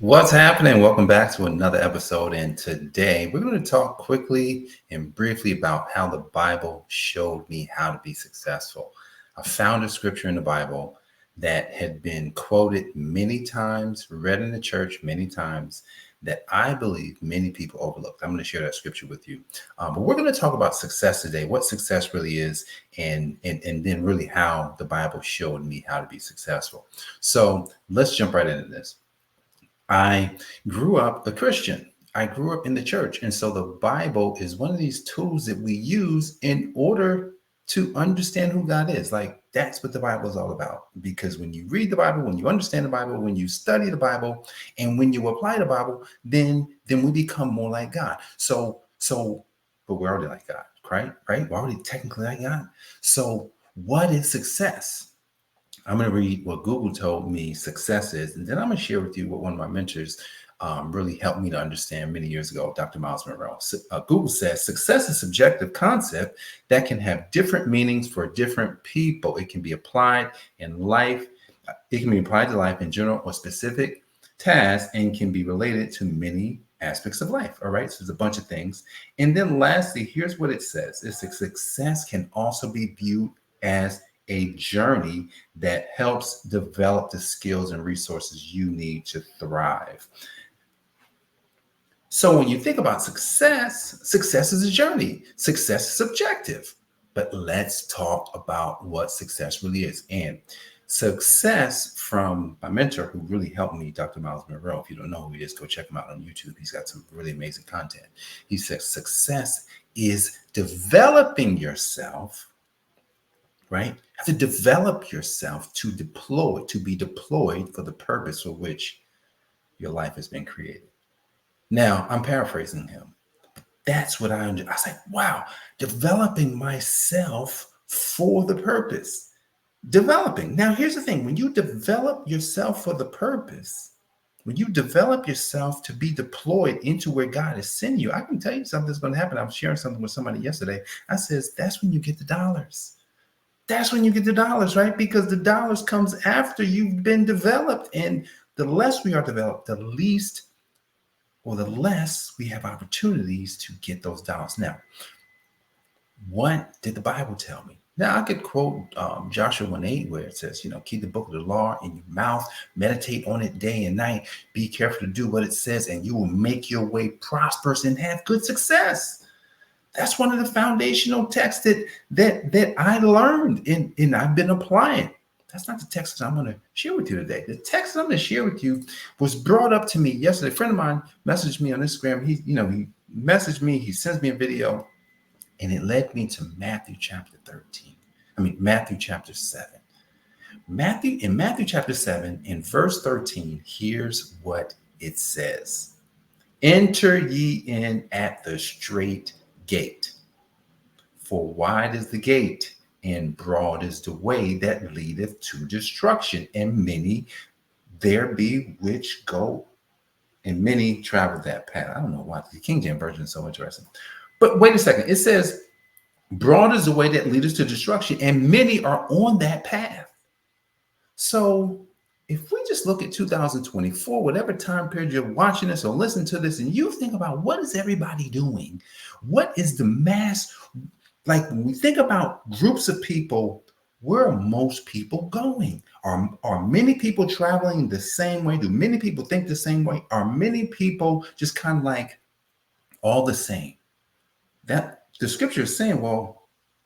What's happening? Welcome back to another episode. And today we're going to talk quickly and briefly about how the Bible showed me how to be successful. I found a scripture in the Bible that had been quoted many times, read in the church many times, that I believe many people overlooked. I'm going to share that scripture with you. But we're going to talk about success today, what success really is, and then really how the Bible showed me how to be successful. So let's jump right into this. I grew up a Christian. I grew up in the church. And so the Bible is one of these tools that we use in order to understand who God is. Like that's what the Bible is all about. Because when you read the Bible, when you understand the Bible, when you study the Bible, and when you apply the Bible, then we become more like God. But we're already like God, right? Right? We're already technically like God. So what is success? I'm going to read what Google told me success is, and then I'm going to share with you what one of my mentors really helped me to understand many years ago, Dr. Miles Marro. Google says success is a subjective concept that can have different meanings for different people. It can be applied in life. It can be applied to life in general or specific tasks and can be related to many aspects of life. All right. So there's a bunch of things. And then lastly, here's what it says. It's that success can also be viewed as a journey that helps develop the skills and resources you need to thrive. So when you think about success, success is a journey. Success is subjective. But let's talk about what success really is. And success from my mentor who really helped me, Dr. Miles Marro. If you don't know who he is, go check him out on YouTube. He's got some really amazing content. He says success is developing yourself, right? You have to develop yourself to be deployed for the purpose for which your life has been created. Now, I'm paraphrasing him. That's what I understood. I was like, wow, developing myself for the purpose. Developing. Now, here's the thing. When you develop yourself for the purpose, when you develop yourself to be deployed into where God has sent you, I can tell you something's going to happen. I was sharing something with somebody yesterday. I says, that's when you get the dollars. That's when you get the dollars, right? Because the dollars comes after you've been developed. And the less we are developed, the less we have opportunities to get those dollars. Now, what did the Bible tell me? Now, I could quote Joshua 1:8 where it says, keep the book of the law in your mouth, meditate on it day and night, be careful to do what it says, and you will make your way prosperous and have good success. That's one of the foundational texts that I learned and I've been applying. That's not the text that I'm going to share with you today. The text that I'm going to share with you was brought up to me yesterday. A friend of mine messaged me on Instagram. He messaged me. He sends me a video, and it led me to Matthew chapter 7. Matthew chapter 7, in verse 13, here's what it says. Enter ye in at the straight gate. For wide is the gate, and broad is the way that leadeth to destruction, and many there be which go, and many travel that path. I don't know why the King James Version is so interesting. But wait a second. It says, broad is the way that leadeth to destruction, and many are on that path. So if we just look at 2024, whatever time period you're watching this or listening to this, and you think about what is everybody doing? What is the mass? Like when we think about groups of people, where are most people going? Are many people traveling the same way? Do many people think the same way? Are many people just kind of like all the same? That the scripture is saying, well,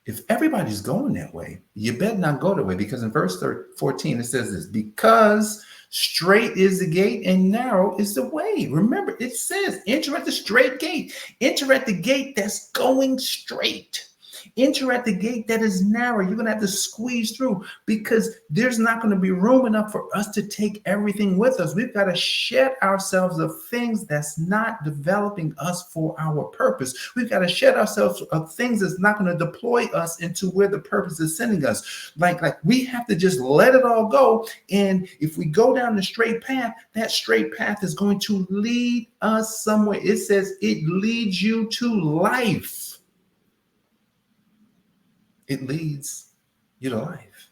if everybody's going that way, you better not go that way, because in verse 14, it says this, because straight is the gate and narrow is the way. Remember, it says, enter at the straight gate. Enter at the gate that's going straight. Enter at the gate that is narrow. You're going to have to squeeze through, because there's not going to be room enough for us to take everything with us. We've got to shed ourselves of things that's not developing us for our purpose. We've got to shed ourselves of things that's not going to deploy us into where the purpose is sending us. Like we have to just let it all go. And if we go down the straight path, that straight path is going to lead us somewhere. It says it leads you to life. It leads you to life,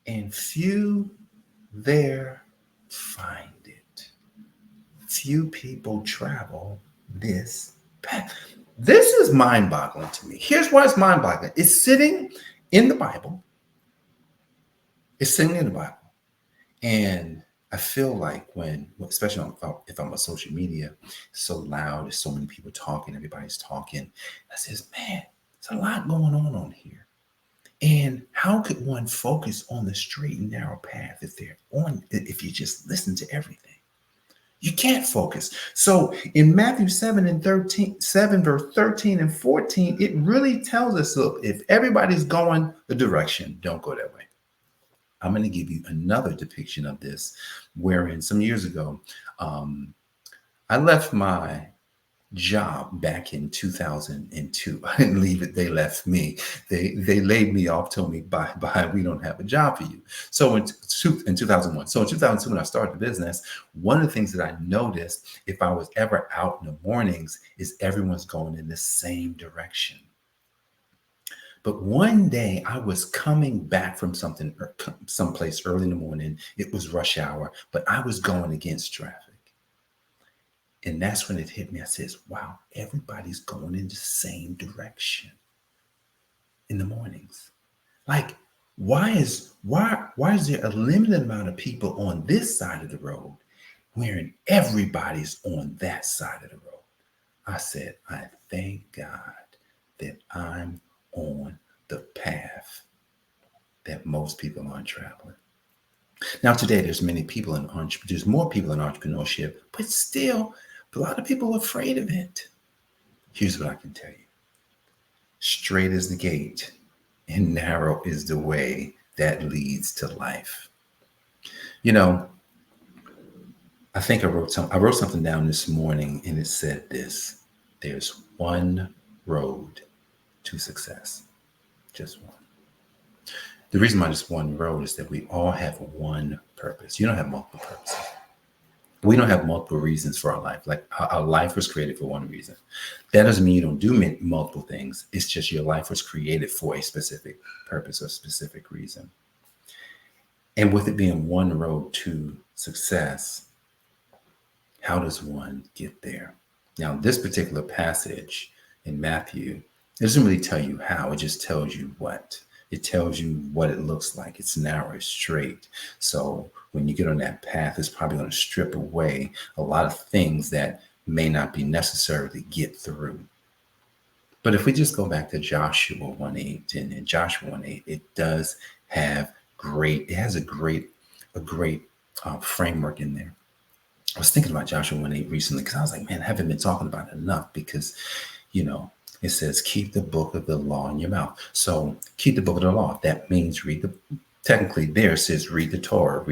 and few there find it. few people travel this path. This is mind-boggling to me. Here's why it's mind-boggling. It's sitting in the Bible. It's sitting in the Bible. And I feel like especially if I'm on social media, it's so loud, there's so many people talking, everybody's talking. I says, man, there's a lot going on here. And how could one focus on the straight and narrow path if you just listen to everything? You can't focus. So in Matthew 7 verse 13 and 14, it really tells us, look, if everybody's going the direction, don't go that way. I'm going to give you another depiction of this, wherein some years ago, I left my job back in 2002. I didn't leave it. They left me. They laid me off, told me, bye, we don't have a job for you. So in 2001. So in 2002, when I started the business, one of the things that I noticed if I was ever out in the mornings is everyone's going in the same direction. But one day I was coming back from someplace early in the morning. It was rush hour, but I was going against traffic. And that's when it hit me. I says, wow, everybody's going in the same direction in the mornings. Like, why is there a limited amount of people on this side of the road wherein everybody's on that side of the road? I said, I thank God that I'm on the path that most people aren't traveling. Now, today, there's more people in entrepreneurship, but still, a lot of people are afraid of it. Here's what I can tell you. Straight is the gate and narrow is the way that leads to life. You know, I think I wrote something down this morning, and it said this: there's one road to success. Just one. The reason why there's one road is that we all have one purpose. You don't have multiple purposes. We don't have multiple reasons for our life. Like our life was created for one reason. That doesn't mean you don't do multiple things. It's just your life was created for a specific purpose or specific reason. And with it being one road to success, how does one get there? Now, this particular passage in Matthew, it doesn't really tell you how. It just tells you what. It tells you what it looks like. It's narrow, it's straight. So when you get on that path, it's probably going to strip away a lot of things that may not be necessary to get through. But if we just go back to Joshua 1:8, and in Joshua 1:8, it does have a great framework in there. I was thinking about Joshua 1:8 recently because I was like, man, I haven't been talking about it enough because, it says, keep the book of the law in your mouth. So keep the book of the law. That means technically there it says read the Torah.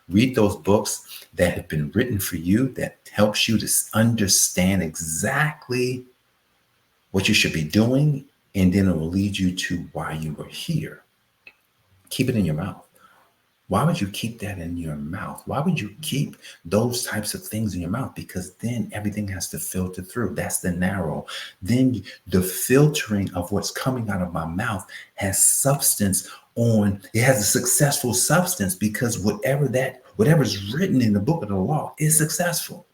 Read those books that have been written for you that helps you to understand exactly what you should be doing. And then it will lead you to why you were here. Keep it in your mouth. Why would you keep that in your mouth? Why would you keep those types of things in your mouth? Because then everything has to filter through. That's the narrow. Then the filtering of what's coming out of my mouth has substance on. It has a successful substance because whatever's written in the book of the law is successful.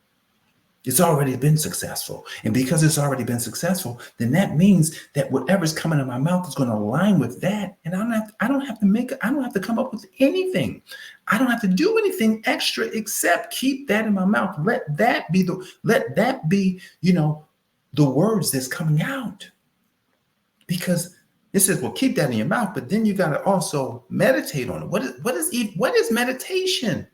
It's already been successful. And because it's already been successful, then that means that whatever's coming out of my mouth is going to align with that. And I don't have to come up with anything. I don't have to do anything extra except keep that in my mouth. Let that be the words that's coming out. Because it says, well, keep that in your mouth, but then you got to also meditate on it. What is meditation?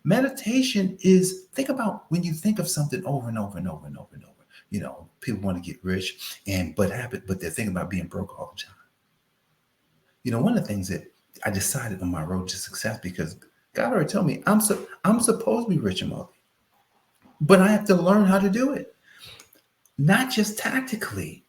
Meditation is, think about when you think of something over and over and over and over and over. People want to get rich, but they're thinking about being broke all the time. One of the things that I decided on my road to success, because God already told me I'm supposed to be rich and wealthy, but I have to learn how to do it. Not just tactically.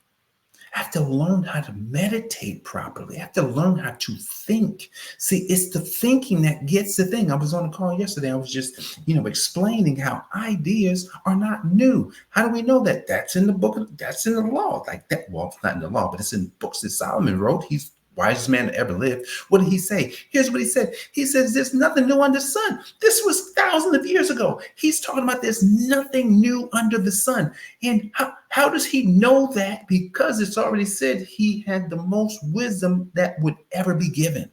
I have to learn how to meditate properly. I have to learn how to think. See, it's the thinking that gets the thing. I was on a call yesterday. I was just, explaining how ideas are not new. How do we know that? That's in the book. That's in the law. Like that. Well, it's not in the law, but it's in books that Solomon wrote. He's wisest man that ever lived. What did he say? Here's what he said. He says, there's nothing new under the sun. This was thousands of years ago. He's talking about there's nothing new under the sun. And how does he know that? Because it's already said he had the most wisdom that would ever be given.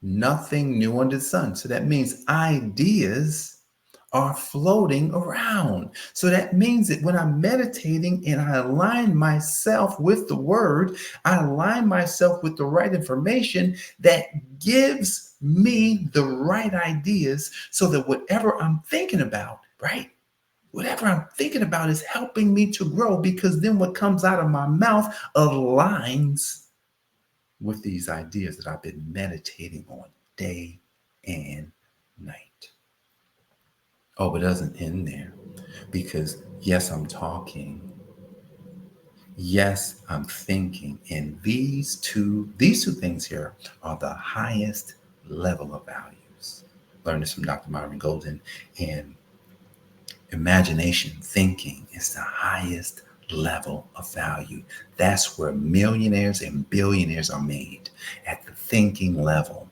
Nothing new under the sun. So that means ideas are floating around. So that means that when I'm meditating and I align myself with the word, I align myself with the right information that gives me the right ideas so that whatever I'm thinking about, right? Whatever I'm thinking about is helping me to grow, because then what comes out of my mouth aligns with these ideas that I've been meditating on day and night. Oh, it doesn't end there, because yes, I'm talking. Yes, I'm thinking. And these two things here are the highest level of values. Learned this from Dr. Myron Golden. And imagination, thinking, is the highest level of value. That's where millionaires and billionaires are made, at the thinking level.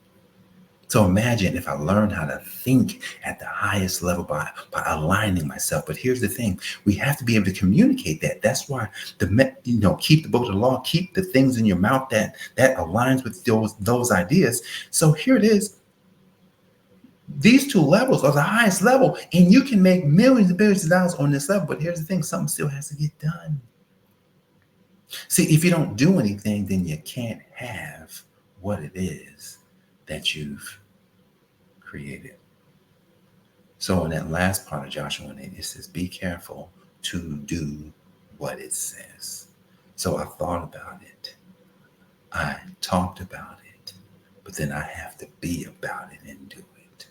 So imagine if I learned how to think at the highest level by aligning myself. But here's the thing. We have to be able to communicate that. That's why keep the book of the law, keep the things in your mouth that aligns with those ideas. So here it is. These two levels are the highest level, and you can make millions and billions of dollars on this level. But here's the thing. Something still has to get done. See, if you don't do anything, then you can't have what it is that you've created. So in that last part of Joshua 1:8, it says, be careful to do what it says. So I thought about it. I talked about it, but then I have to be about it and do it.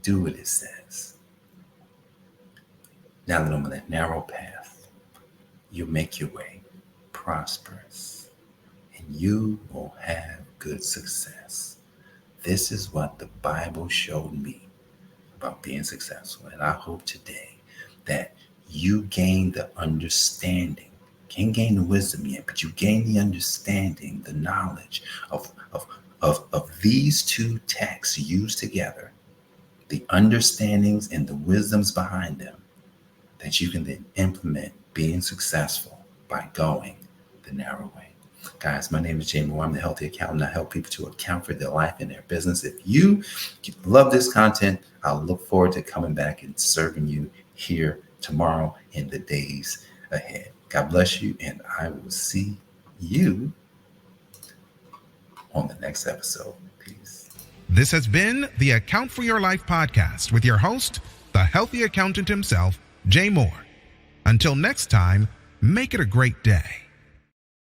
Do what it says. Now that I'm on that narrow path, you make your way prosperous, and you will have good success. This is what the Bible showed me about being successful. And I hope today that you gain the understanding. Can't gain the wisdom yet, but you gain the understanding, the knowledge of these two texts used together, the understandings and the wisdoms behind them, that you can then implement being successful by going the narrow way. Guys, my name is Jay Moore. I'm the Healthy Accountant. I help people to account for their life and their business. If you love this content, I'll look forward to coming back and serving you here tomorrow in the days ahead. God bless you, and I will see you on the next episode. Peace. This has been the Account for Your Life podcast with your host, the Healthy Accountant himself, Jay Moore. Until next time, make it a great day.